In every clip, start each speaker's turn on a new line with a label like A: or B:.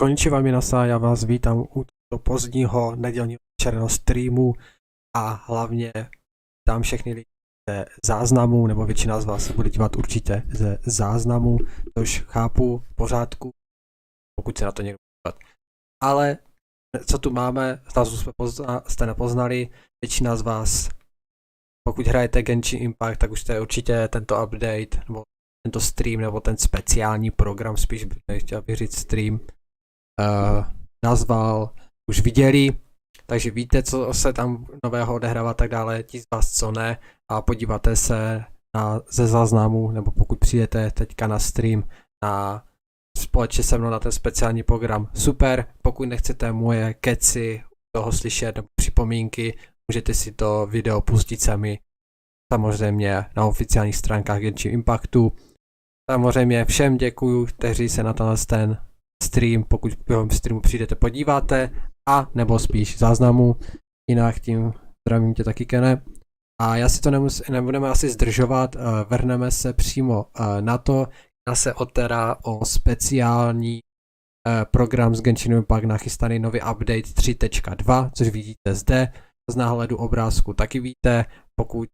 A: Konnichiwa minasa, já vás vítám u toho pozdního nedělního večerného streamu a hlavně tam všechny lidi ze záznamu, nebo většina z vás se bude dívat určitě ze záznamu, což chápu v pořádku, pokud se na to někdo dívat. Ale co tu máme, jste nepoznali, většina z vás, pokud hrajete Genshin Impact, tak už jste určitě tento update, nebo tento stream, nebo ten speciální program, spíš bych nechtěl říct stream, nazval, už viděli, takže víte, co se tam nového odehrává tak dále, ti z vás co ne, a podíváte se ze záznamu, nebo pokud přijdete teďka na stream, společně se mnou na ten speciální program, super. Pokud nechcete moje keci toho slyšet nebo připomínky, můžete si to video pustit sami, samozřejmě na oficiálních stránkách Genshin Impactu. Samozřejmě všem děkuju, kteří se na ten stream, pokud během streamu přijdete, podíváte, a nebo spíš záznamu, jinak tím zdravím tě taky, Kene. A já si to nebudeme asi zdržovat, vrhneme se přímo na to, já se otera o speciální program z Genshin Impact, nachystaný nový update 3.2, což vidíte zde, z náhledu obrázku taky víte, pokud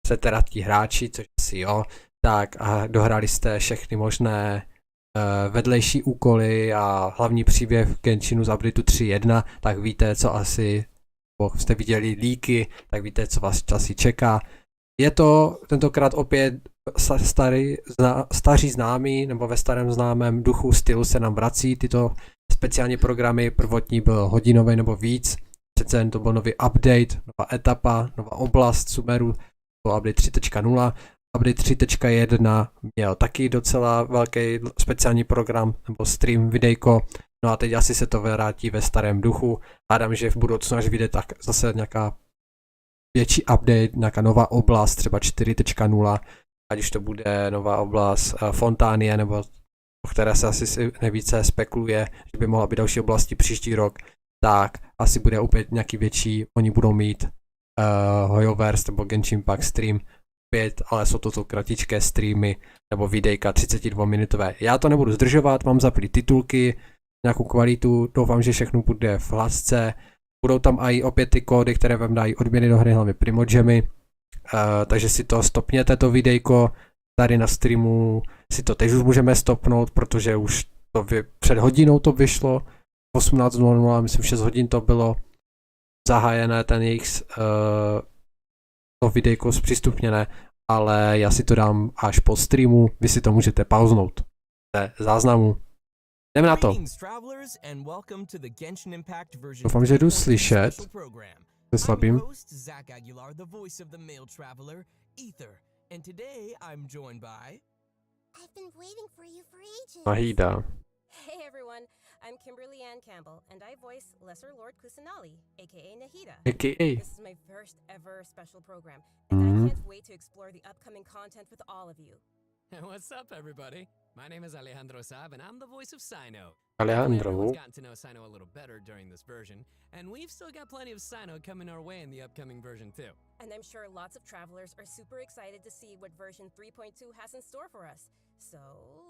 A: se teda ti hráči, což asi jo, tak dohráli jste všechny možné vedlejší úkoly a hlavní příběh v Genshinu z updateu 3.1, tak víte, co asi, nebo jste viděli líky, tak víte, co vás asi čeká. Je to tentokrát opět staří známí, nebo ve starém známém duchu stylu se nám vrací tyto speciální programy. Prvotní byl hodinový nebo víc, přece jen to byl nový update, nová etapa, nová oblast Sumeru, byl update 3.0. Update 3.1 měl taky docela velký speciální program nebo stream, videjko, no a teď asi se to vrátí ve starém duchu. Hádám, že v budoucnu, až vyjde, tak zase nějaká větší update, nějaká nová oblast, třeba 4.0, ať už to bude nová oblast Fontánie, nebo o které se asi nejvíce spekuluje, že by mohla být další oblasti příští rok, tak asi bude opět nějaký větší, oni budou mít Hoyoverse nebo Genshin Impact stream, ale jsou to kratičké streamy nebo videjka 32 minutové. Já to nebudu zdržovat, mám zaplý titulky, nějakou kvalitu, doufám, že všechno bude v hlasce. Budou tam i opět ty kódy, které vám dají odměny do hry, hlavně můžeme. Takže si to stopněte, to videjko, tady na streamu si to teď už můžeme stopnout, protože už to před hodinou to vyšlo, 18.00, myslím 6 hodin to bylo zahájené, ten jejich to videjko zpřístupněné, ale já si to dám až po streamu, vy si to můžete pauznout. Záznamu. Jdeme na to. Doufám, že jdu slyšet. Se slabým. Mahida.
B: I'm Kimberly Ann Campbell, and I voice Lesser Lord Kusanali, aka Nahida.
A: AKA.
B: This is my first ever special program, and I can't wait to explore the upcoming content with all of you.
C: What's up, everybody? My name is Alejandro Saab, and I'm the voice of Sino.
A: Alejandro.
C: Everyone's gotten to know Sino a little better during this version, and we've still got plenty of Sino coming our way in the upcoming version too.
B: And I'm sure lots of travelers are super excited to see what version 3.2 has in store for us. So,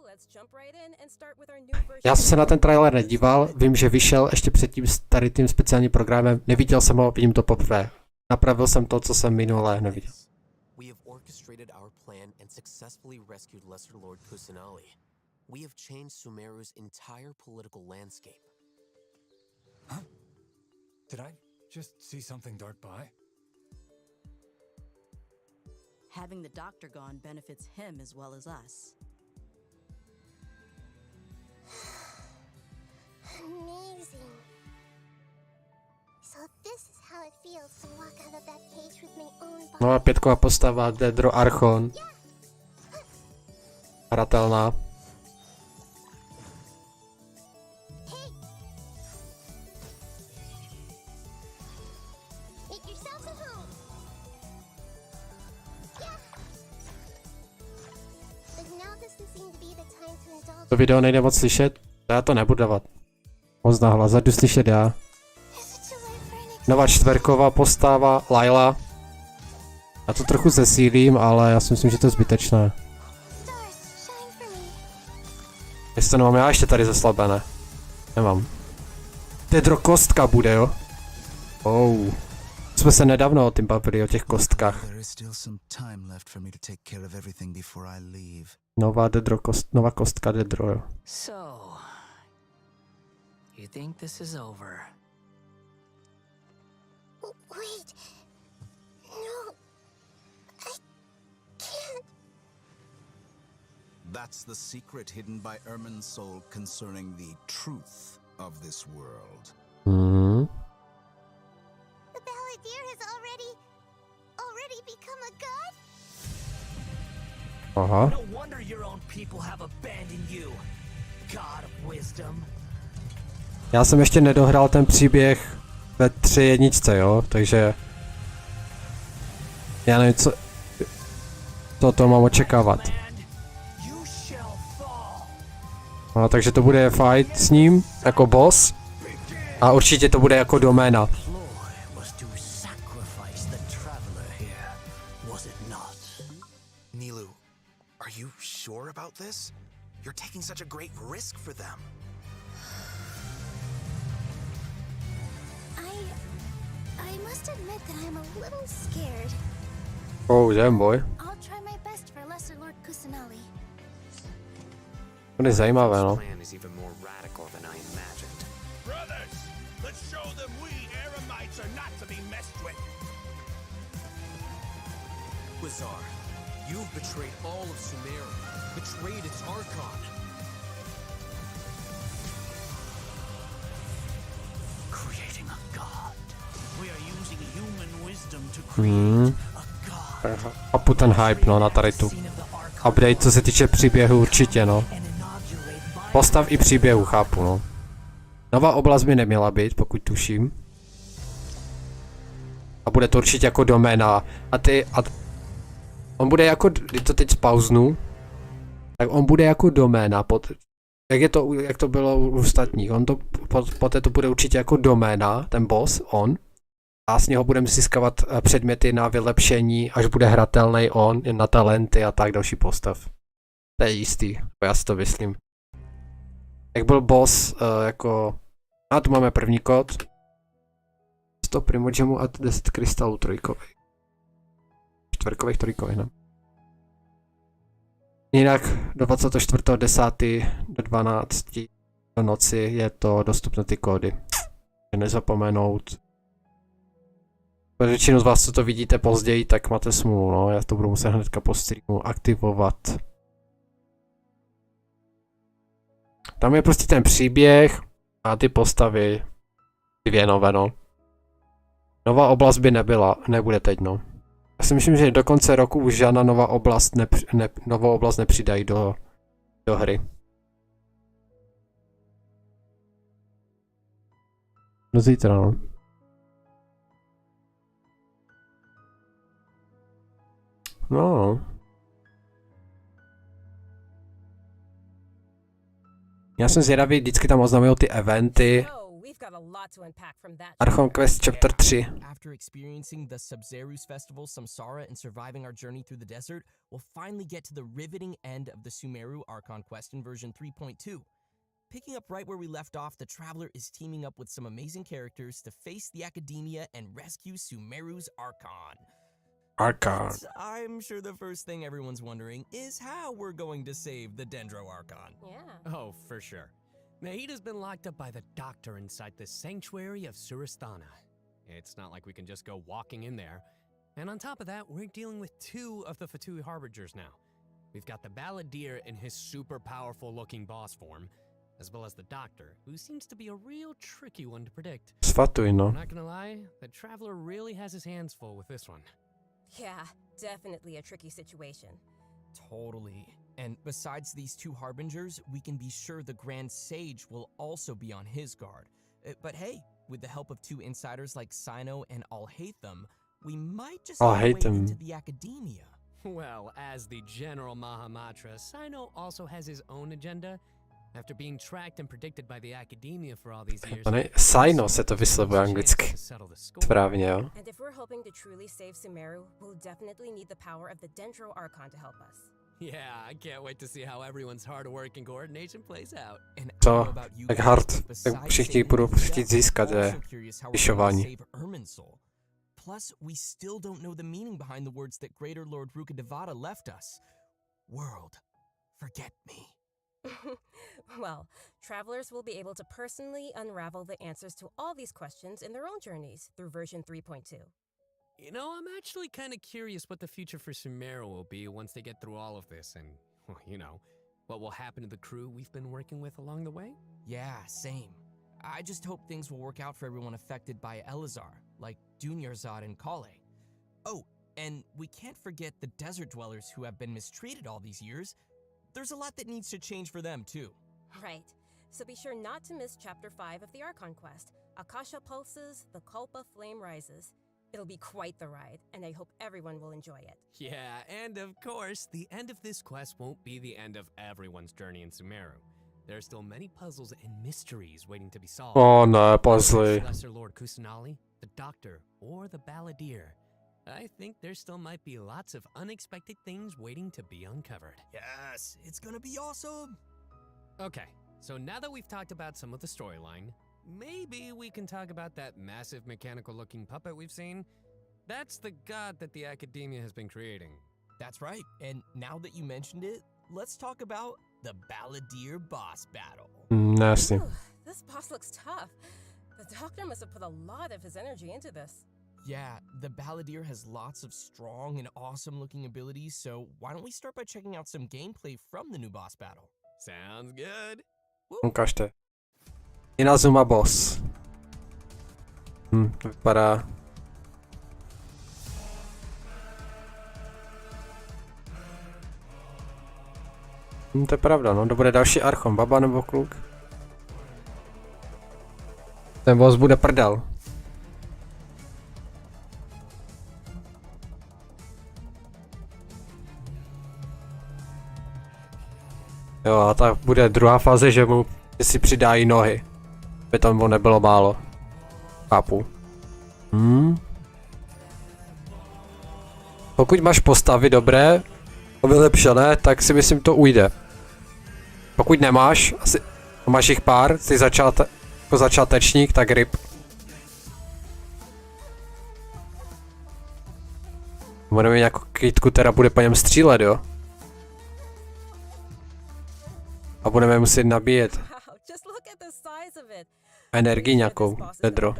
B: let's jump right in and start with our new version.
A: Já jsem se na ten trailer nedíval, vím, že vyšel ještě před tím speciálním programem, neviděl jsem ho, vidím to poprvé. Napravil jsem to, co jsem minule neviděl.
D: We have orchestrated our plan and successfully rescued Lesser Lord Kusanali. We have changed Sumeru's entire political landscape.
E: Huh? Did I just see something dart by?
F: Having the doctor gone benefits him as well as us.
G: Amazing. So this is how it feels to walk out of that cage with my own body.
A: Nová pětková postava, Dedro Archon. Hratelná.
G: Make yourselves at home. Yeah. But now doesn't seem to be the time to indulge.
A: To video nejde moc slyšet, já to nebudu dávat. Moc nahlas, jdu slyšet já. Nová čtverková postava, Layla. Já to trochu zesílím, ale já si myslím, že to je zbytečné. Jestli to nemám já ještě tady zeslabené. Nemám. Dedro kostka bude, jo? Oh. Jsme se nedávno o tím bavili, o těch kostkách.
H: There is still some time left for me to take care of everything before I leave.
A: Nová kostka Dedro, jo.
I: So, you think this is over?
G: Wait. No. I can't.
H: That's the secret hidden by Ermin's soul concerning the truth of this world.
A: Hmm.
G: The balladeer has already become a god?
A: Aha.
I: No wonder your own people have abandoned you. God of wisdom.
A: Já jsem ještě nedohrál ten příběh ve 3.1, jo, takže já nevím, co to mám očekávat.
I: You shall fall.
A: No, takže to bude fight s ním, jako boss, a určitě to bude jako doména.
I: Ploy was to sacrifice the traveler here, was it not?
J: Nilu, are you sure about this? You're taking such a great risk for them.
G: I must admit that I'm a little scared.
A: Oh, damn boy.
G: I'll try my best for Lesser Lord Kusanali.
A: To je zajímavé, no.
C: Plan is even more radical than I imagined.
K: Brothers, let's show them we Eremites are not to be messed with.
D: Wizar, you've betrayed all of Sumeru, betrayed its Archon.
I: Creating a god.
K: We are using human wisdom to
A: Hmm.
I: A god.
A: Chápu ten hype, no, na tady tu.
I: Scene of the Archon
A: Update, co se týče příběhu, určitě, no.
I: and inaugurate my
A: Postav i příběhu, chápu, no. Nová oblast by neměla být, pokud tuším. A bude to určitě jako doména. On bude jako, když to teď spauznu, tak on bude jako doména, jak to bylo u ostatních. Poté to bude určitě jako doména, ten boss, on. A z něho budeme získávat předměty na vylepšení, až bude hratelný on, na talenty a tak další postav. To je jistý, já si to myslím. Jak byl boss, jako... A tu máme první kód. 100 primogemu a 10 krystalů trojkových. Čtverkových trojkových, ne? Jinak do 24.10. do 12. do noci je to dostupné ty kódy. Nezapomenout. Většinu z vás, co to vidíte později, tak máte smůlu, no. Já to budu muset hnedka po streamu aktivovat. Tam je prostě ten příběh a ty postavy. Dvě nové, no. Nová oblast by nebude teď, no. Já si myslím, že do konce roku už žádná nová oblast nepřidají do hry. Do zítra, no. No. Já jsem zvědavý, vždycky tam oznamují ty eventy.
B: So, we've got a lot to unpack from that.
A: Archon Quest Chapter 3.
D: After experiencing the Sub-Zerus Festival Samsara and surviving our journey through the desert, we'll finally get to the riveting end of the Sumeru Archon Quest in version 3.2. Picking up right where we left off, the Traveler is teaming up with some amazing characters to face the Academia and rescue Sumeru's Archon.
A: Archon.
D: I'm sure the first thing everyone's wondering is how we're going to save the Dendro Archon.
B: Yeah.
C: Oh, for sure. Nahida's been locked up by the doctor inside the sanctuary of Surasthana. It's not like we can just go walking in there. And on top of that, we're dealing with two of the Fatui Harbingers now. We've got the Balladeer in his super powerful looking boss form, as well as the doctor, who seems to be a real tricky one to predict.
A: Sfatuj, no.
C: I'm not gonna lie, the Traveler really has his hands full with this one.
B: Yeah, definitely a tricky situation.
D: Totally. And besides these two Harbingers, we can be sure the Grand Sage will also be on his guard. But hey, with the help of two insiders like Sino and Alhaitham, we might just get away into the Academia.
C: Well, as the General Mahamatra, Sino also has his own agenda. After being tracked and predicted by the Academia for all these years,
A: Sino se to vyslovuje anglicky. Správně, jo.
B: And if we're hoping to truly save Sumeru, we'll definitely need the power of the Dendro Archon to help us.
C: Yeah, I can't wait to see how everyone's hard work and coordination plays out.
D: And I
A: Co?
D: don't know about you
A: Jak
D: guys,
A: hard?
D: but
A: Jak
D: besides
A: všichni
D: saving
A: budou
D: himself,
A: chtít získat
D: I'm also curious how we're going to
A: vyšování.
D: save Ermin's soul. Plus, we still don't know the meaning behind the words that Greater Lord Rukkhadevata left us. World, forget me.
B: Well, travelers will be able to personally unravel the answers to all these questions in their own journeys through version 3.2.
C: You know, I'm actually kind of curious what the future for Sumeru will be once they get through all of this and, well, you know, what will happen to the crew we've been working with along the way.
D: Yeah, same. I just hope things will work out for everyone affected by Elazar, like Dunyarzad and Kale. Oh, and we can't forget the desert dwellers who have been mistreated all these years. There's a lot that needs to change for them, too.
B: Right. So be sure not to miss Chapter 5 of the Archon quest, Akasha Pulses, the Kulpa Flame Rises. It'll be quite the ride, and I hope everyone will enjoy it.
C: Yeah, and of course, the end of this quest won't be the end of everyone's journey in Sumeru. There are still many puzzles and mysteries waiting to be solved.
A: O ne, puzzly.
C: Lesser Lord Kusanali, the Doctor, or the Balladeer. I think there still might be lots of unexpected things waiting to be uncovered.
D: Yes, it's gonna be awesome.
C: Okay, so now that we've talked about some of the storyline, maybe we can talk about that massive mechanical-looking puppet we've seen. That's the god that the Academia has been creating.
D: That's right, and now that you mentioned it, let's talk about the Balladeer boss battle.
A: Nasty.
B: Ooh, this boss looks tough. The Doctor must have put a lot of his energy into this.
D: Yeah, the Balladeer has lots of strong and awesome-looking abilities, so why don't we start by checking out some gameplay from the new boss battle?
C: Sounds good.
A: Ukažte. Inazuma boss. To vypadá... To je pravda, no. To bude další archon, baba nebo kluk? Ten boss bude prdel. Jo, a tak bude druhá fáze, že si přidají nohy. By tam nebylo málo. Chápu. Pokud máš postavy dobré a vylepšené, tak si myslím to ujde. Pokud nemáš, asi máš jich pár, jsi jako začátečník, tak ryb. Budeme mít nějakou kytku, která bude po něm střílet, jo? A budeme muset nabíjet energii nějakou, vedro.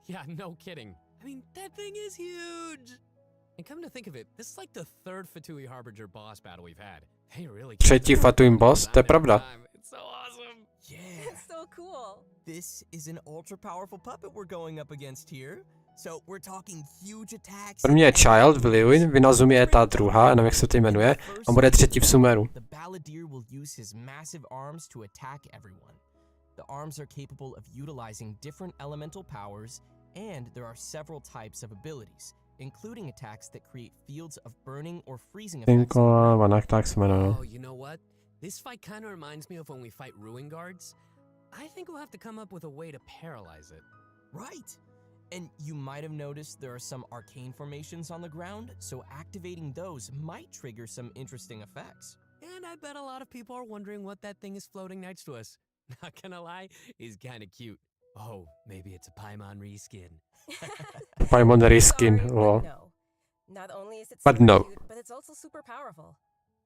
C: Yeah, no kidding. I mean, that thing is huge. And come to think of it, this is like the third Fatui Harbinger boss battle we've had. They really
A: Třetí Fatui boss, to je pravda.
C: It's so awesome.
D: Yeah.
B: It's so cool.
D: This is an ultra-powerful puppet we're going up against here. So we're talking huge attacks.
A: První je Child v Liyuin, v Inazumi je ta druhá, nevím jak se to jmenuje, a bude třetí v Sumeru.
D: The Balladeer will use his massive arms to attack everyone. The arms are capable of utilizing different elemental powers, and there are several types of abilities, including attacks that create fields of burning or freezing effects.
A: Tak se jmenuje.
C: Oh, you know what? This fight kind of reminds me of when we fight Ruin Guards. I think we'll have to come up with a way to paralyze it.
D: Right. And you might have noticed there are some arcane formations on the ground, so activating those might trigger some interesting effects.
C: And I bet a lot of people are wondering what that thing is floating next to us. Not gonna lie, is kind of cute. Oh, maybe it's a Paimon reskin.
A: Paimon reskin,
B: Sorry, not only is it
A: But
B: super
A: no.
B: cute, but it's also super powerful.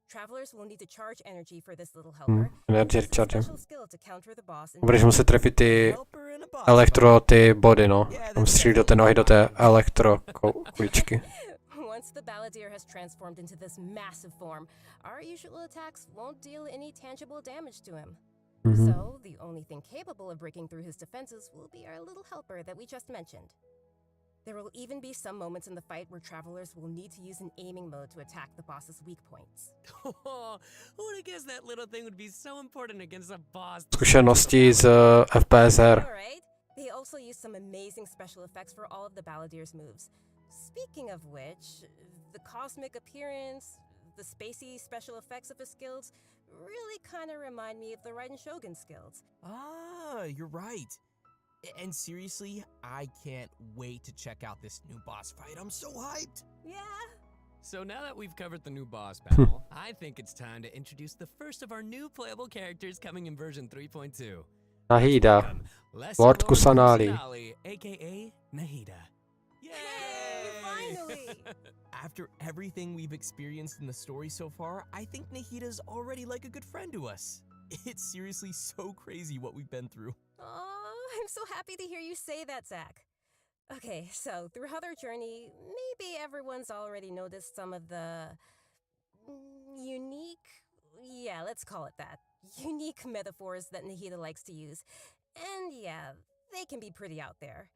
B: Travelers will need to charge energy for this little helper.
A: Energy
B: It's a
A: recharge.
B: special skill to counter the boss and
A: Budeš muset trefit ty ty body, no. Tam střílit do té nohy, do té kuličky.
B: Once the Balladeer has transformed into this massive form, our usual attacks won't deal any tangible damage to him. So, the only thing capable of breaking through his defenses will be our little helper that we just mentioned. There will even be some moments in the fight where travelers will need to use an aiming mode to attack the boss's weak points.
C: Who would have guessed that little thing would be so important against a boss?
A: Zkušenosti z FPS her.
B: Alright, they also use some amazing special effects for all of the Balladeer's moves. Speaking of which, the cosmic appearance, the spacey special effects of his skills really kind of remind me of the Raiden Shogun skills.
D: Ah, you're right. And seriously, I can't wait to check out this new boss fight. I'm so hyped.
B: Yeah,
C: So now that we've covered the new boss battle, I think it's time to introduce the first of our new playable characters coming in version 3.2.
A: Nahida. Lord Kusanali.
C: aka Nahida.
B: Yay! Finally!
D: After everything we've experienced in the story so far, I think Nahida's already like a good friend to us. It's seriously so crazy what we've been through.
B: Oh, I'm so happy to hear you say that, Zach. Okay, so throughout our journey, maybe everyone's already noticed some of the let's call it that, unique metaphors that Nahida likes to use. And yeah, they can be pretty out there.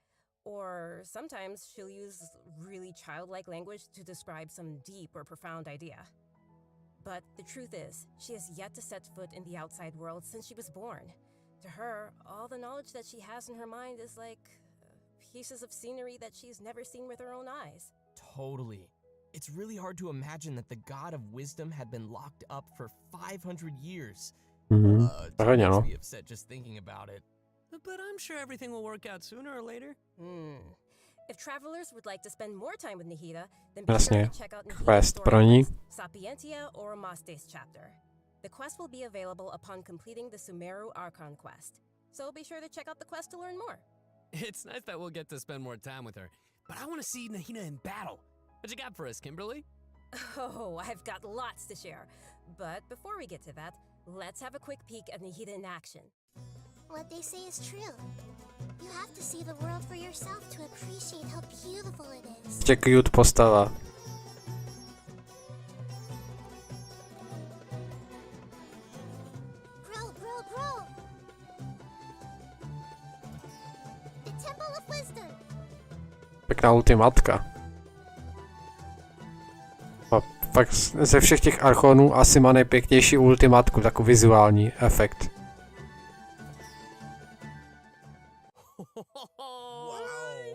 B: Or sometimes she'll use really childlike language to describe some deep or profound idea. But the truth is, she has yet to set foot in the outside world since she was born. To her, all the knowledge that she has in her mind is like pieces of scenery that she's never seen with her own eyes.
D: Totally. It's really hard to imagine that the god of wisdom had been locked up for 500 years. It makes me upset just thinking about it.
C: But I'm sure everything will work out sooner or later.
B: If travelers would like to spend more time with Nahida, then be
A: Jasně.
B: sure to check out Nahida's
A: Quest
B: story
A: pro ní.
B: Sapientia or Mastes chapter. The quest will be available upon completing the Sumeru Archon quest. So be sure to check out the quest to learn more.
C: It's nice that we'll get to spend more time with her. But I want to see Nahida in battle. What you got for us, Kimberly?
B: Oh, I've got lots to share. But before we get to that, let's have a quick peek at Nahida in action.
G: What they say is true. You have to see the world for yourself to appreciate how beautiful it is.
A: Cute postava.
G: Grow. The Temple of Wisdom.
A: Pěkná ultimátka. A fakt ze všech těch archonů asi má nejpěknější ultimátku, takový vizuální efekt.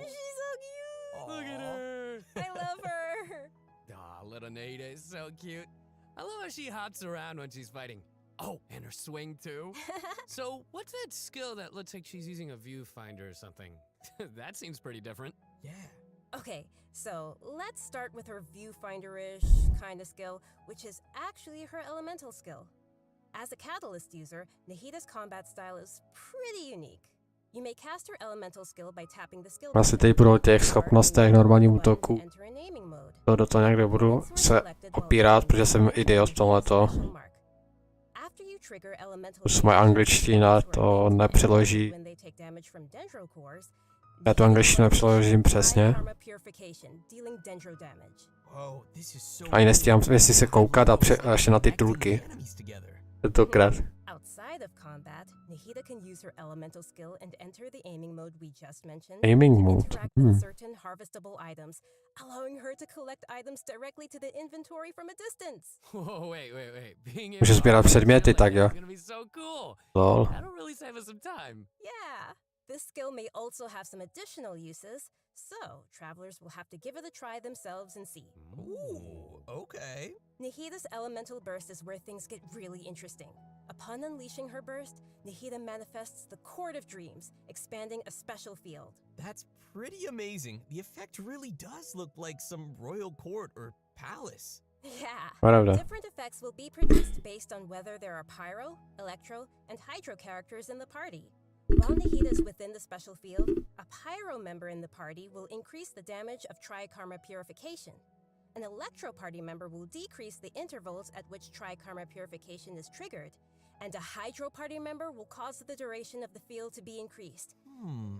B: She's so cute!
C: Look at her!
B: I love her!
C: Aw, little Nahida is so cute. I love how she hops around when she's fighting. Oh, and her swing too. So, what's that skill that looks like she's using a viewfinder or something? That seems pretty different.
D: Yeah.
B: Okay, so let's start with her viewfinder-ish kind of skill, which is actually her elemental skill. As a catalyst user, Nahida's combat style is pretty unique. You may cast her elemental skill by tapping the skill
A: Asi teď budou o těch schopnostech normálních útoků. To do toho někde budu se opírat, protože jsem idiot v tomhleto. Už moje angličtina to nepřeloží. Já tu angličtinu nepřeložím přesně. Ani nestíhám, jestli se koukat a ještě na titulky. Tentokrát.
B: Outside of combat, Nahida can use her elemental skill and enter the aiming mode we just mentioned.
A: Aiming
B: to
A: mode.
B: interact with certain harvestable items, allowing her to collect items directly to the inventory from a distance.
C: Whoa, wait. Being
A: Může sbírat předměty, tak jo.
C: is gonna be so cool.
A: Lol.
C: That'll really save us some time.
B: Yeah, this skill may also have some additional uses, so travelers will have to give it a try themselves and see.
D: Ooh, okay.
B: Nahida's elemental burst is where things get really interesting. Upon unleashing her burst, Nahida manifests the Court of Dreams, expanding a special field.
D: That's pretty amazing. The effect really does look like some royal court or palace.
B: Yeah.
A: Pravda.
B: Different effects will be produced based on whether there are pyro, electro, and hydro characters in the party. While Nahida is within the special field, a pyro member in the party will increase the damage of Tri-Karma Purification. An electro party member will decrease the intervals at which Tri-Karma Purification is triggered, and a hydro party member will cause the duration of the field to be increased.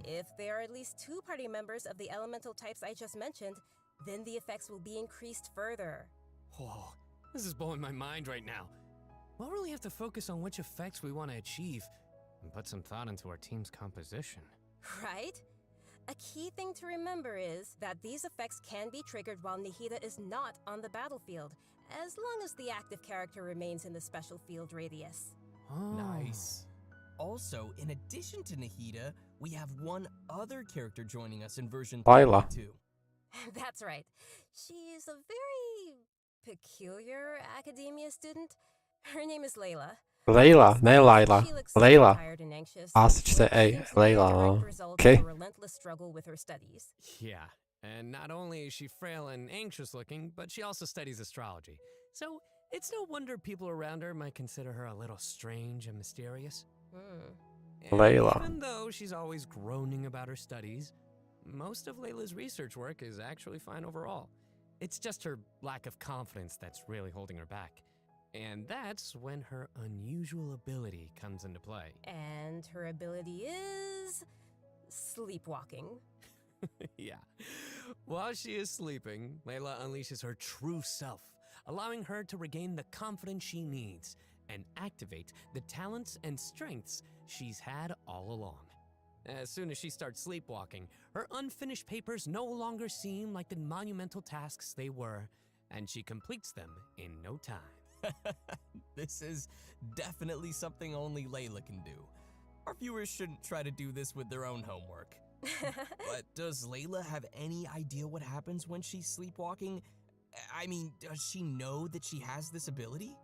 B: If there are at least 2 party members of the elemental types I just mentioned, then the effects will be increased further.
C: Whoa, this is blowing my mind right now. We'll really have to focus on which effects we want to achieve and put some thought into our team's composition.
B: Right? A key thing to remember is that these effects can be triggered while Nahida is not on the battlefield, as long as the active character remains in the special field radius.
C: Oh.
D: Nice. Also, in addition to Nahida, we have one other character joining us in version
A: Lila.
D: 3.2.
B: That's right. She's a very peculiar academia student. Her name is Layla.
A: Layla, ne Layla.
B: She looks
A: Layla.
B: tired and anxious.
A: A se čte A.
B: Seems to be a
A: Layla,
B: direct
A: no.
B: result of
A: Okay.
B: a relentless struggle with her studies.
C: Yeah, And not only is she frail and anxious looking, but she also studies astrology. So it's no wonder people around her might consider her a little strange and mysterious. And
A: Layla.
C: even though she's always groaning about her studies, most of Layla's research work is actually fine overall. It's just her lack of confidence that's really holding her back. And that's when her unusual ability comes into play.
B: And her ability is sleepwalking.
C: Yeah. While she is sleeping, Layla unleashes her true self, allowing her to regain the confidence she needs and activate the talents and strengths she's had all along. As soon as she starts sleepwalking, her unfinished papers no longer seem like the monumental tasks they were, and she completes them in no time.
D: This is definitely something only Layla can do. Our viewers shouldn't try to do this with their own homework. But does Layla have any idea what happens when she's sleepwalking? I mean, does she know that she has this ability?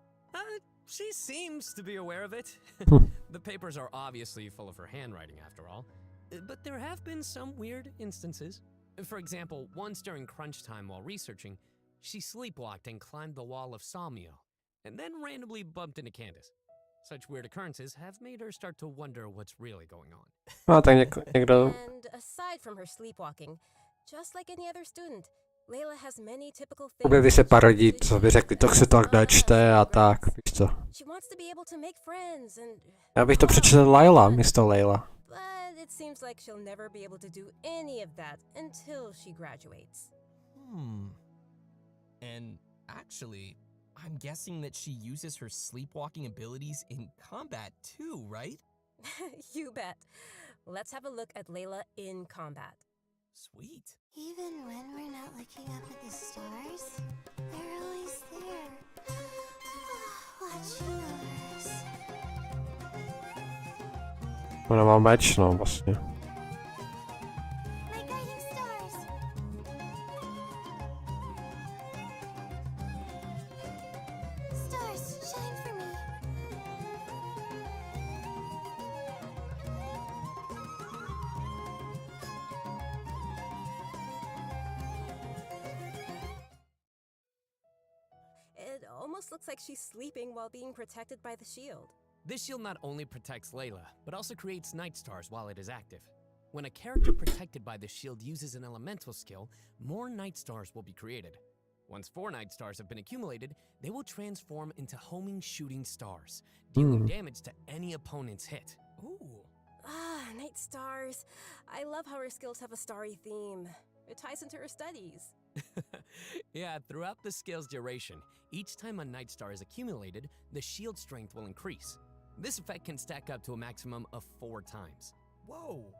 C: She seems to be aware of it. The papers are obviously full of her handwriting, after all. But there have been some weird instances. For example, once during crunch time while researching, she sleepwalked and climbed the wall of Sawmill, and then randomly bumped into Candace. Such weird occurrences have made her start to wonder what's really going on.
A: No, tak někdo...
B: And aside from her sleepwalking, just like any other student, Layla has many typical things.
A: Objeví se parodí, co by řekli, to se tak nečte a tak, víš co.
B: She wants to be able to make friends and
A: Já bych to přečetl Layla místo Layla.
B: But it seems like she'll never be able to do any of that until she graduates.
D: And actually, I'm guessing that she uses her sleepwalking abilities in combat too, right?
B: You bet. Let's have a look at Layla in combat.
D: Sweet.
G: Even when we're not looking up at the stars, they're always there. Watching us.
A: Ona má meč, no, vlastně.
G: My guiding stars. Stars, shine for me.
B: It almost looks like she's sleeping while being protected by the shield.
C: This shield not only protects Layla, but also creates night stars while it is active. When a character protected by the shield uses an elemental skill, more night stars will be created. Once 4 night stars have been accumulated, they will transform into homing shooting stars, dealing damage to any opponent's hit.
B: Ooh. Night stars. I love how her skills have a starry theme. It ties into her studies.
C: Yeah, throughout the skill's duration, each time a night star is accumulated, the shield strength will increase. This effect can stack up to a maximum of 4 times.
D: Whoa!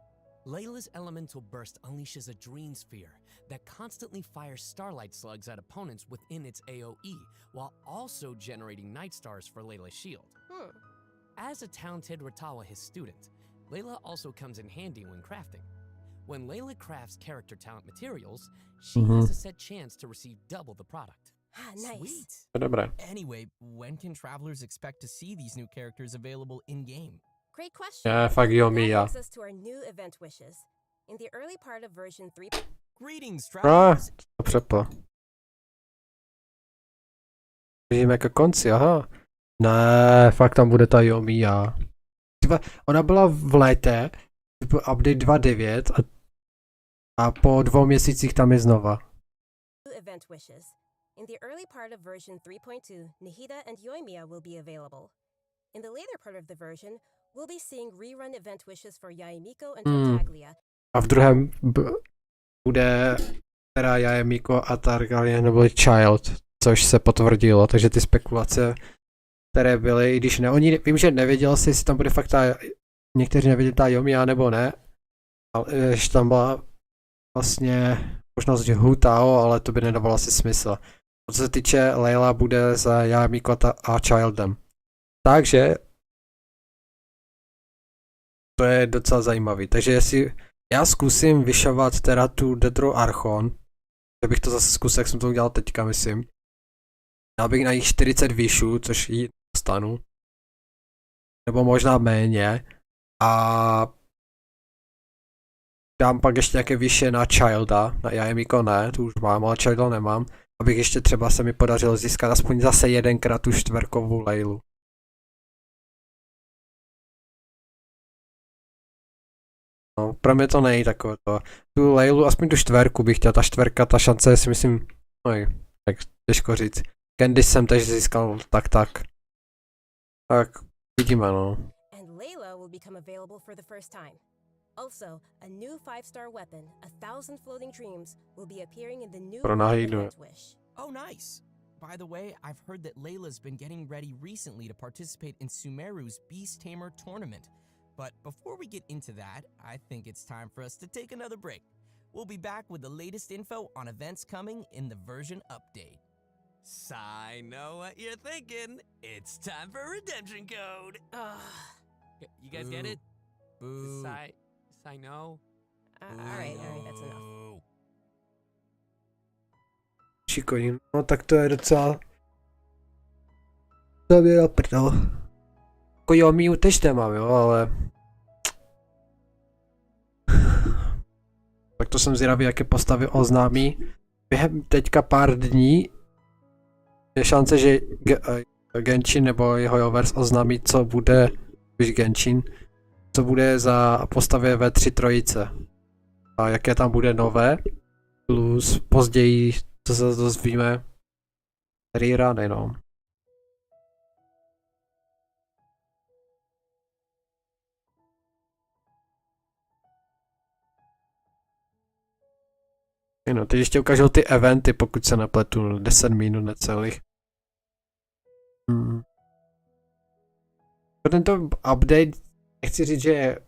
C: Layla's elemental burst unleashes a dream sphere that constantly fires starlight slugs at opponents within its AoE, while also generating night stars for Layla's shield. As a talented Ratawa-his student, Layla also comes in handy when crafting. When Layla crafts character talent materials, she has a set chance to receive double the product.
B: Nice.
D: Sweet.
A: Dobré.
D: Anyway, when can travelers expect to see these new characters available in-game?
B: Great question.
A: Já fakt jo,
B: That
A: Mia.
B: brings us to our new event wishes. In the early part of version 3.
D: Greetings,
A: Ah,
D: travelers!
A: to přepl. Vidíme ke konci, aha. Ne, fakt tam bude ta Yomia. Ona byla v létě, byl update 2.9 a po 2 měsících tam je znova.
B: Event wishes. In the early part of version 3.2, Nihida and Yoimiya will be available. In the later part of the version, we'll be seeing rerun event wishes for Yaemiko and Tartaglia.
A: A v druhém bude teda Yaemiko a Targaryen nebo Child, což se potvrdilo, takže ty spekulace, které byly, i když ne, oni, vím, že nevěděl si, jestli tam bude fakt ta, někteří nevěděli ta Yoimiya nebo ne, ale že tam byla vlastně možnost Hu Tao, ale to by nedávalo asi smysl. Co se týče Layla, bude za Yaemiko a Childem. Takže to je docela zajímavý. Takže jestli já zkusím vyšovat teda tu Detro Archon, že bych to zase zkusil, jak jsem to udělal teďka, myslím. Dal bych na jich 40 výšů, což ji dostanu. Nebo možná méně. A dám pak ještě nějaké vyšší na Childa, na Jajemiko ne, tu už mám, ale Childa nemám, abych ještě třeba se mi podařilo získat aspoň zase jedenkrát tu čtverkovou Laylu. No, pro mě to není takové to. Tu Laylu, aspoň tu čtverku bych chtěl, ta čtverka, ta šance si myslím, tak těžko říct. Candy jsem tež získal tak. Tak, vidíme no.
B: And Layla will become available for the first time. Also, a new 5-star weapon, 1,000 floating dreams, will be appearing in the new event Wish.
D: Oh, nice. By the way, I've heard that Layla's been getting ready recently to participate in Sumeru's Beast Tamer tournament. But before we get into that, I think it's time for us to take another break. We'll be back with the latest info on events coming in the version update.
C: So I know what you're thinking. It's time for redemption code. You guys get it?
D: Boo.
C: I know.
B: All right, that's enough.
A: Šikodím, no tak to je docela... To mě naprdal. Jako jo, Miu tež nemám, jo, ale... Tak to jsem zvědavý, jaké postavy oznámí. Během teďka pár dní je šance, že Genshin nebo jeho Jovers oznámí, co bude, už Genshin, co bude za postavy ve 3 trojice. A jaké tam bude nové, plus později, co se dozvíme, rerany, no. No, teď ještě ukážou ty eventy, pokud se nepletu, 10 minut necelých. Tento update, nechci říct, že je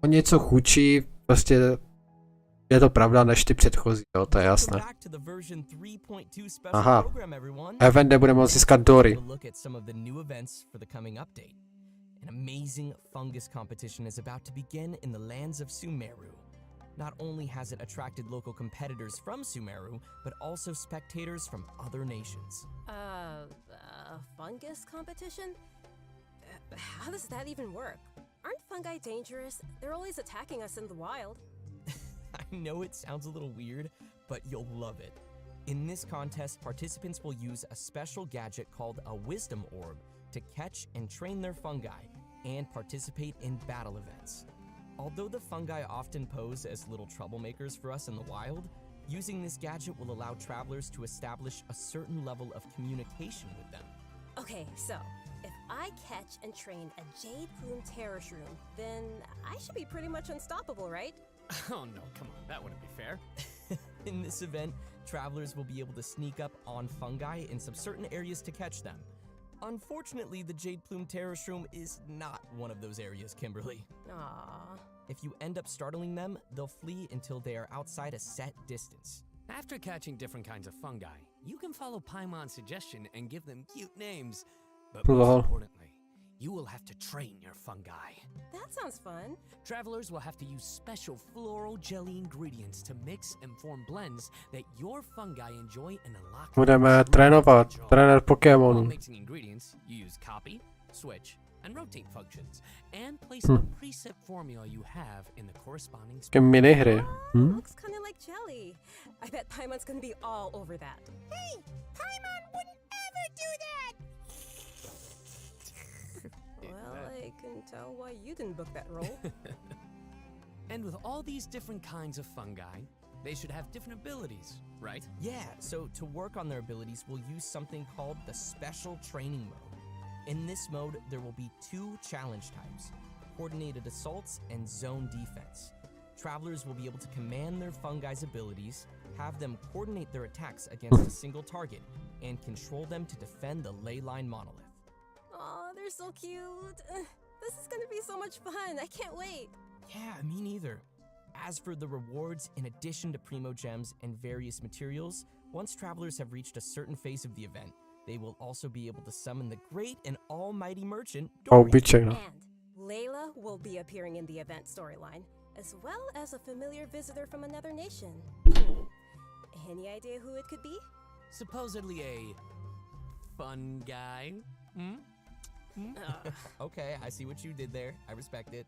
A: o něco chudší, prostě je to pravda než ty předchozí, jo, to je jasné. Aha, event, kde budeme moct získat Dory.
D: An amazing fungus competition is about to begin in the lands of Sumeru. Not only has it attracted local competitors from Sumeru, but also spectators from other nations.
B: Fungus competition? How does that even work? Aren't fungi dangerous? They're always attacking us in the wild.
D: I know it sounds a little weird, but you'll love it. In this contest, participants will use a special gadget called a Wisdom Orb to catch and train their fungi and participate in battle events. Although the fungi often pose as little troublemakers for us in the wild, using this gadget will allow travelers to establish a certain level of communication with them.
B: Okay, so if I catch and train a Jade Plume Terror Shroom, then I should be pretty much unstoppable, right?
C: Oh no, come on, that wouldn't be fair.
D: In this event, travelers will be able to sneak up on fungi in some certain areas to catch them. Unfortunately, the Jade Plume Terror Shroom is not one of those areas, Kimberly.
B: Aww.
D: If you end up startling them, they'll flee until they are outside a set distance.
C: After catching different kinds of fungi, you can follow Paimon's suggestion and give them cute names. But most importantly, you will have to train your fungi.
B: That sounds fun.
C: Travelers will have to use special floral jelly ingredients to mix and form blends that your fungi enjoy and unlock.
A: Budeme trénovat, trenér Pokémonů.
C: While mixing ingredients, you use copy, switch, and rotate functions, and place the preset formula you have in the corresponding space.
A: Minihry.
B: Looks kind of like jelly. I bet Paimon's gonna be all over that.
G: Hey, Paimon wouldn't ever do that!
B: Well, I can tell why you didn't book that role.
C: And with all these different kinds of fungi, they should have different abilities, right?
D: Yeah, so to work on their abilities, we'll use something called the Special Training Mode. In this mode, there will be 2 challenge types, Coordinated Assaults and Zone Defense. Travelers will be able to command their fungi's abilities, have them coordinate their attacks against a single target, and control them to defend the Leyline Monolith.
B: Aw, they're so cute. This is gonna be so much fun. I can't wait.
D: Yeah, me neither. As for the rewards, in addition to Primo Gems and various materials, once travelers have reached a certain phase of the event, they will also be able to summon the great and almighty merchant, Dory.
B: And Layla will be appearing in the event storyline, as well as a familiar visitor from another nation. Any idea who it could be?
C: Supposedly a fun guy.
D: Okay, I see what you did there. I respect it.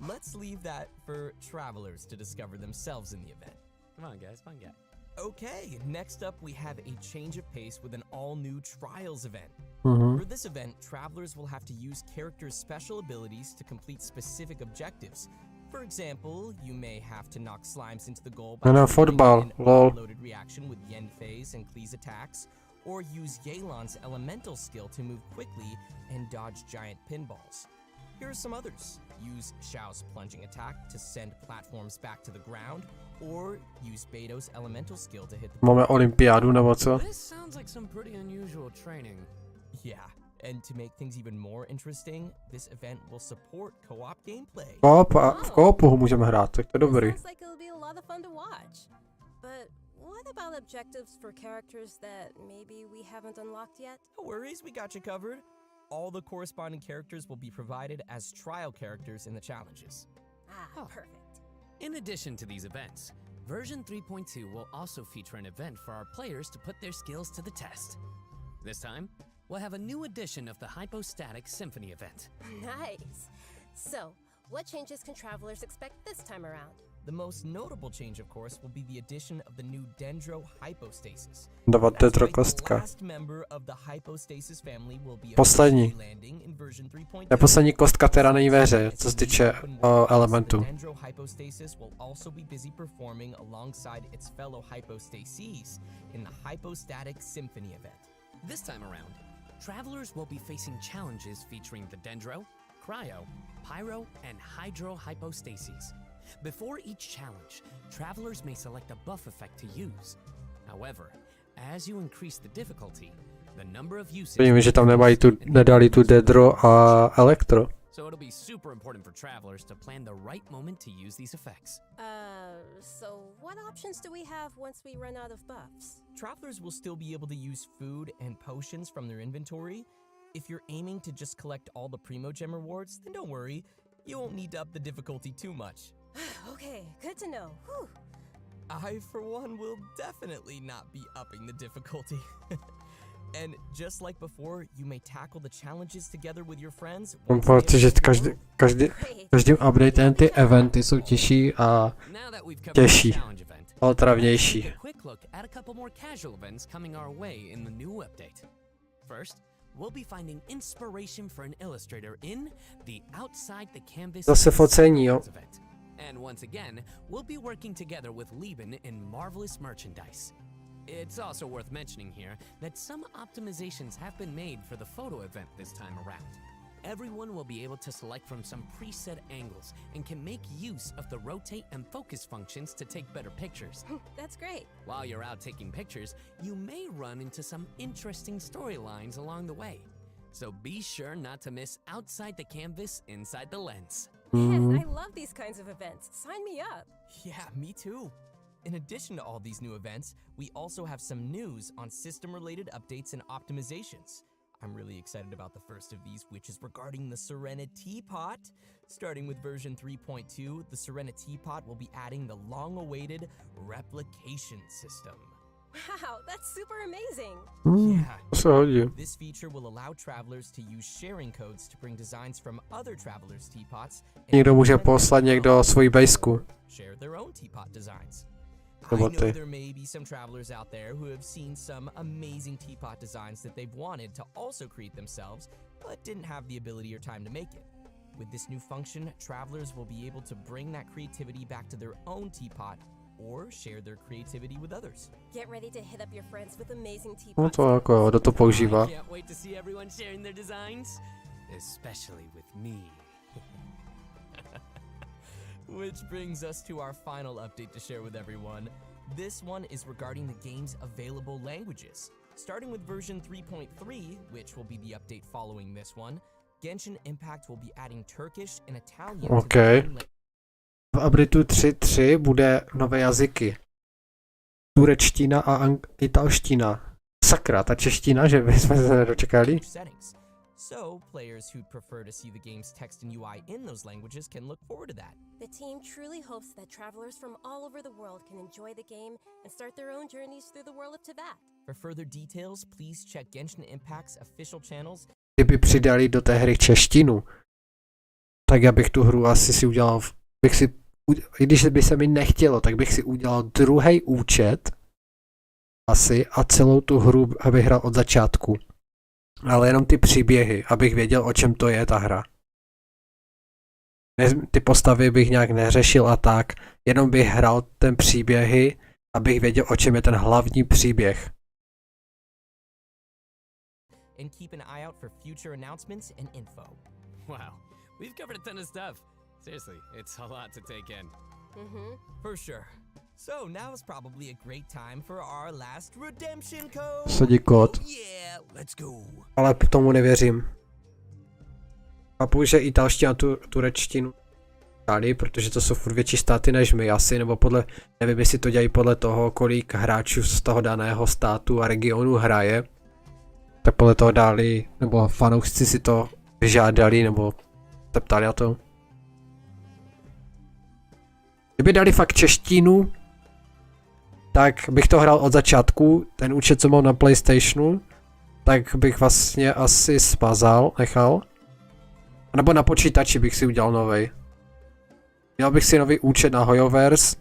D: Let's leave that for travelers to discover themselves in the event.
C: Come on, guys, fun guy.
D: Okay, next up we have a change of pace with an all-new Trials event.
A: Mhm.
D: For this event, travelers will have to use characters' special abilities to complete specific objectives. For example, you may have to knock slimes into the goal by
A: No, football,
D: an
A: lol.
D: overloaded reaction with Yen Phase and Klee's attacks, or use Yelan's elemental skill to move quickly and dodge giant pinballs. Here are some others. Use Xiao's plunging attack to send platforms back to the ground, or use Beto's elemental skill to hit the...
A: Máme olympiádu nebo co?
C: This sounds like some pretty unusual training.
D: Yeah, and to make things even more interesting, this event will support co-op gameplay.
A: V koopu ho můžeme hrát, tak to je dobrý.
B: Sounds like it'll be a lot of fun to watch. But what about objectives for characters that maybe we haven't unlocked yet?
D: No worries, we got you covered. All the corresponding characters will be provided as trial characters in the challenges.
B: Perfect.
C: In addition to these events, version 3.2 will also feature an event for our players to put their skills to the test. This time, we'll have a new edition of the Hypostatic Symphony event.
B: Nice. So, what changes can travelers expect this time around?
D: The most notable change, of course, will be the addition of the new Dendro Hypostasis.
A: Dávat
D: That's
A: Dendro
D: right, the
A: kostka.
D: last member of the Hypostasis family will be
A: Poslední.
D: officially landing in version 3.2.
A: Je poslední kostka, která není ve hře, co se týče elementu.
D: The Dendro Hypostasis will also be busy performing alongside its fellow Hypostases in the Hypostatic Symphony event.
C: This time around, travelers will be facing challenges featuring the Dendro, Cryo, Pyro, and Hydro Hypostases. Before each challenge, travelers may select a buff effect to use. However, as you increase the difficulty, the number of uses...
A: Vím, že tam nedali tu Dedro a Elektro.
C: So it'll be super important for travelers to plan the right moment to use these effects.
B: So what options do we have once we run out of buffs?
D: Travelers will still be able to use food and potions from their inventory. If you're aiming to just collect all the Primogem rewards, then don't worry, you won't need to up the difficulty too much.
B: Okay, good to know. Whew.
D: I, for one, will definitely not be upping the difficulty. And just like before, you may tackle the challenges together with your friends.
A: Mám pocit, že každým updatem ty eventy jsou těžší a těžší. Ale travnější.
C: Quick look at a couple more casual events coming our way in the new update. First, we'll be finding inspiration for an illustrator in the Outside the Canvas
A: Zase focení, jo.
C: event. And once again, we'll be working together with Lieben in Marvelous Merchandise. It's also worth mentioning here that some optimizations have been made for the photo event this time around. Everyone will be able to select from some preset angles and can make use of the rotate and focus functions to take better pictures.
B: That's great.
C: While you're out taking pictures, you may run into some interesting storylines along the way. So be sure not to miss Outside the Canvas, Inside the Lens.
B: Man, I love these kinds of events. Sign me up.
D: Yeah, me too. In addition to all these new events, we also have some news on system-related updates and optimizations. I'm really excited about the first of these, which is regarding the Serenity Pot. Starting with version 3.2, the Serenity Pot will be adding the long-awaited replication system.
B: Wow, that's super amazing.
D: Yeah. This feature will allow travelers to use sharing codes to bring designs from other travelers' teapots.
A: Někdo může poslat někdo svoji bejsku.
D: Share their own teapot designs. I
A: Nebo
D: know
A: ty.
D: there may be some travelers out there who have seen some amazing teapot designs that they've wanted to also create themselves, but didn't have the ability or time to make it. With this new function, travelers will be able to bring that creativity back to their own teapot or share their creativity with others.
B: Get ready to hit up your friends with amazing teapots.
A: No to jako, kdo to používá.
C: I can't wait to see everyone sharing their designs, especially with me.
D: Which brings us to our final update to share with everyone. This one is regarding the game's available languages. Starting with version 3.3, which will be the update following this one, Genshin Impact will be adding Turkish and Italian.
A: Okay. V updateu 3.3 bude nové jazyky. Turečtina a italština. Sakra, ta čeština, že bychom se nedočekali.
D: So, players who'd prefer to see the game's text and UI in those languages can look forward to that.
B: The team truly hopes that travelers from all over the world can enjoy the game and start their own journeys through the world of Tibet.
D: For further details, please check Genshin Impact's official channels.
A: Kdyby přidali do té hry češtinu, tak já bych tu hru asi si udělal, i když by se mi nechtělo, tak bych si udělal druhý účet asi a celou tu hru abych hrál od začátku. Ale jenom ty příběhy, abych věděl, o čem to je ta hra. Ty postavy bych nějak neřešil a tak, jenom bych hrál ten příběhy, abych věděl, o čem je ten hlavní příběh.
D: And keep an eye out for future announcements and info.
C: Wow, we've covered a ton of stuff. Seriously, it's a lot to take in.
D: For sure. So now is probably a great time for our last redemption code.
A: Sodí kód.
I: Yeah, let's go.
A: Ale tomu nevěřím. Chápu, že italština turečtinu dali, protože to jsou furt větší státy než my asi, nebo nevím, jestli to dělají podle toho, kolik hráčů z toho daného státu a regionu hraje. Tak podle toho dali, nebo fanoušci si to vyžádali, nebo se ptali na to. Kdyby dali fakt češtinu, tak bych to hrál od začátku, ten účet, co mám na PlayStationu, tak bych vlastně asi nechal. Nebo na počítači bych si udělal novej. Měl bych si nový účet na Hoyoverse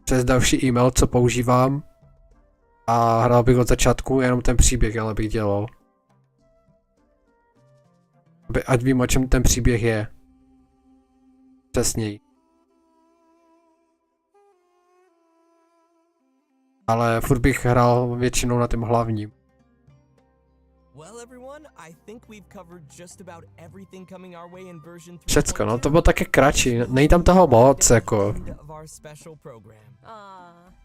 A: přes další e-mail, co používám. A hrál bych od začátku jenom ten příběh, ale bych dělal. Ať vím, o čem ten příběh je. Přesněji. Ale furt bych hrál většinou na tím hlavním.
D: Well, everyone, I think we've covered just about everything coming our way in version 3.2.
A: Všecko, no to bylo také kratší, není tam toho moc, jako.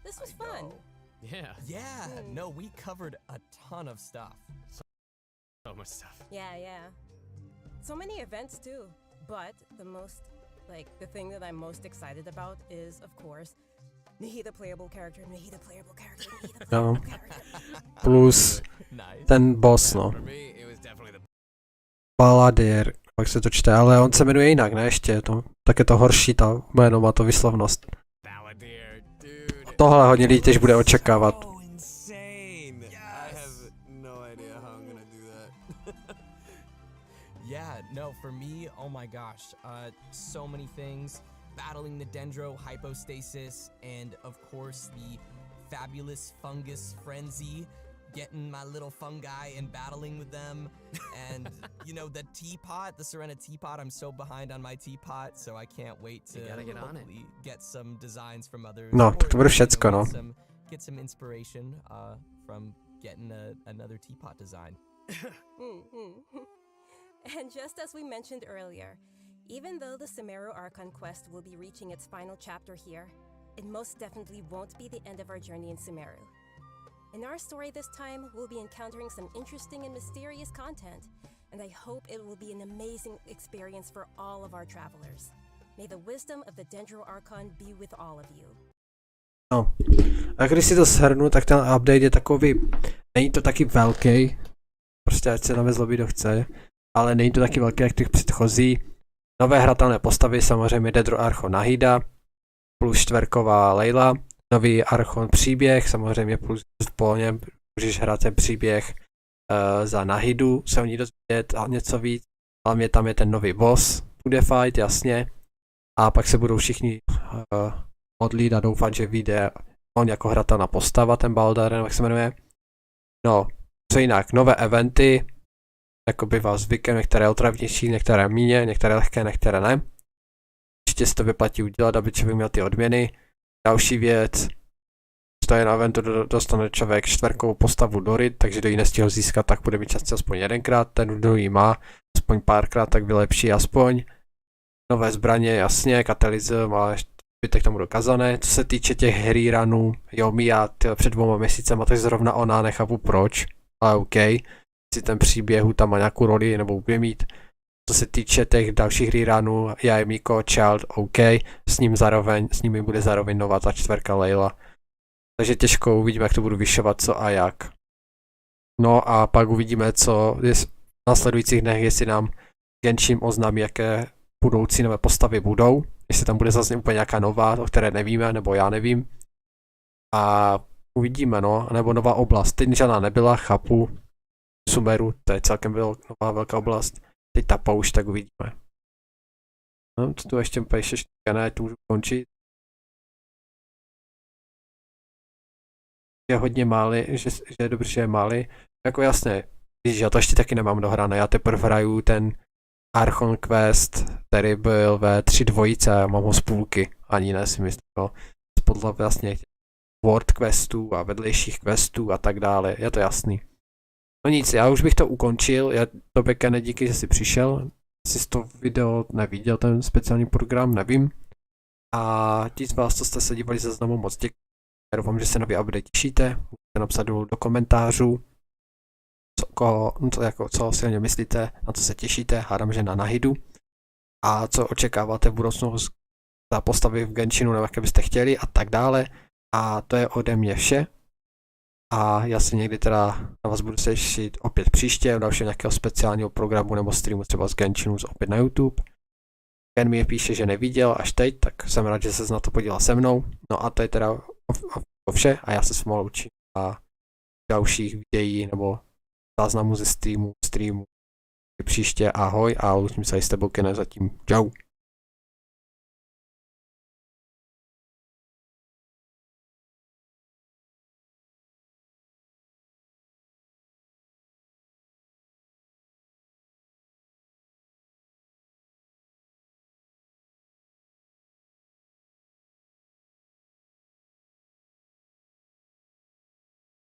B: This was fun.
D: Yeah, no, we covered a ton of stuff.
C: So much stuff.
B: Yeah. So many events too. But the thing that I'm most excited about is, of course, Nahida playable character.
A: No. Plus ten boss, no. Baladier, jak se to čte, ale on se jmenuje jinak, ne ještě, tak je to horší, ta jméno má to výslovnost. Tohle hodně lidí těž bude očekávat.
D: Yeah, no, for me, oh my gosh, so many things. Battling the Dendro hypostasis, and of course the fabulous fungus frenzy, getting my little fungi and battling with them, and you know, the teapot, the Serena teapot. I'm so behind on my teapot, so I can't wait to hopefully get some designs from others.
A: No, tak to bude všecko, no.
D: Get some inspiration from getting another teapot design.
B: And just as we mentioned earlier, even though the Sumeru Archon quest will be reaching its final chapter here, it most definitely won't be the end of our journey in Sumeru. In our story this time, we'll be encountering some interesting and mysterious content, and I hope it will be an amazing experience for all of our travelers. May the wisdom of the Dendro Archon be with all of you.
A: No, a když si to shrnu, tak ten update je takový, není to taky velký, prostě ať se na mě zlobí, kdo chce, ale není to taky velký jak těch předchozí. Nové hratelné postavy, samozřejmě Dendro Archon Nahida, plus čtverková Layla, nový Archon příběh, samozřejmě plus po něm můžeš hrát ten příběh za Nahidu, se o ní dozvědět a něco víc. Hlavně tam je ten nový boss, bude fight, jasně. A pak se budou všichni modlit a doufat, že vyjde on jako hratelná postava, ten Baldur, jak se jmenuje. No, co jinak, nové eventy, jako bývá zvykem, některé otravnější, některé míně, některé lehké, některé ne. Určitě si to vyplatí udělat, aby člověk měl ty odměny. Další věc, to je na eventu, dostane člověk čtverkovou postavu Dorit, takže kdo ji nestihl získat, tak bude mít šanci aspoň jedenkrát, ten druhý má aspoň párkrát, tak vylepší aspoň. Nové zbraně, jasně, katalyzm, ale zbytek tomu dokazané. Co se týče těch hříranů, jo, Mia před 2 měsícema, tak zrovna ona, nechápu proč, ale OK. Si ten příběhu tam má nějakou roli, nebo bude mít. Co se týče těch dalších hříranů, já je Miko, Child, OK, s nimi bude zároveň nová ta čtverka Layla. Takže těžko uvidíme, jak to budu vyšovat, co a jak. No a pak uvidíme, co v následujících dnech, jestli nám Genshin oznámí, jaké budoucí nové postavy budou. Jestli tam bude zase úplně nějaká nová, o které nevíme, nebo já nevím. A uvidíme, no, nebo nová oblast. Teď žádná nebyla, chápu. Sumeru, to je celkem byla nová velká oblast. teď ta poušť, tak uvidíme. No, to tu ještě píšeš, ne, to můžu končit. Je hodně máli, že je dobře, že je máli. Jako jasně, víš, já to ještě taky nemám dohrané, já teprve hraju ten Archon Quest, který byl ve 3.2, mám ho z půlky, ani ne si myslím, no. Podle vlastně World Questů a vedlejších questů a tak dále, je to jasný. No nic, já už bych to ukončil, tobě Kene, díky, že jsi přišel, jsi to video neviděl, ten speciální program, nevím. A ti z vás, co jste se dívali seznamu, moc děkuji. Já doufám, že se nový update těšíte, můžete napsat do komentářů, co si o něm myslíte, na co se těšíte, hádám, že na Nahidu. A co očekáváte v budoucnu za postavy v Genshinu, nebo jaké byste chtěli a tak dále. A to je ode mě vše. A já se někdy teda na vás budu těšit opět příště, v dalšího nějakého speciálního programu nebo streamu třeba z Genshinu opět na YouTube. Ken mi píše, že neviděl až teď, tak jsem rád, že se na to podíval se mnou. No a to je teda vše a já se s vámi loučím a dalších videí nebo záznamů ze streamu příště, ahoj a loučím se i s tebou, Kene, zatím čau.